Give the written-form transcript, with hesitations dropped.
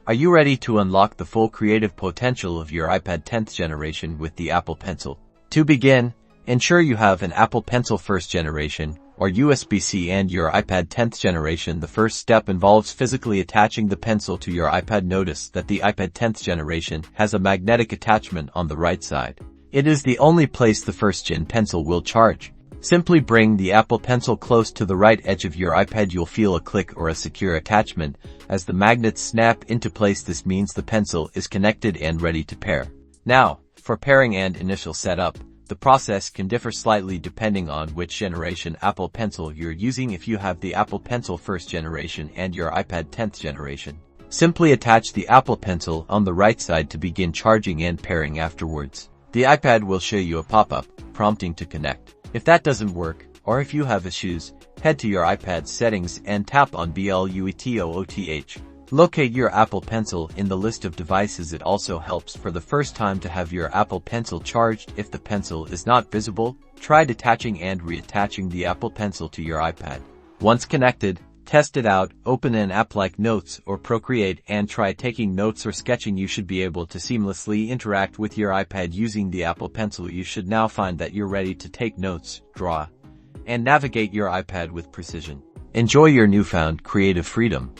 Are you ready to unlock the full creative potential of your iPad 10th generation with the Apple Pencil? To begin, ensure you have an Apple Pencil 1st generation or USB-C and your iPad 10th generation. The first step involves physically attaching the pencil to your iPad. Notice that the iPad 10th generation has a magnetic attachment on the right side. It is the only place the 1st-gen pencil will charge. Simply bring the Apple Pencil close to the right edge of your iPad. You'll feel a click or a secure attachment as the magnets snap into place. This means the pencil is connected and ready to pair. Now, for pairing and initial setup, the process can differ slightly depending on which generation Apple Pencil you're using. If you have the Apple Pencil 1st generation and your iPad 10th generation, simply attach the Apple Pencil on the right side to begin charging and pairing. Afterwards, the iPad will show you a pop-up prompting to connect. If that doesn't work, or if you have issues, head to your iPad settings and tap on BLUETOOTH. Locate your Apple Pencil in the list of devices. It also helps for the first time to have your Apple Pencil charged. If the pencil is not visible, try detaching and reattaching the Apple Pencil to your iPad. Once connected, test it out. Open an app like Notes or Procreate and try taking notes or sketching. You should be able to seamlessly interact with your iPad using the Apple Pencil. You should now find that you're ready to take notes, draw, and navigate your iPad with precision. Enjoy your newfound creative freedom.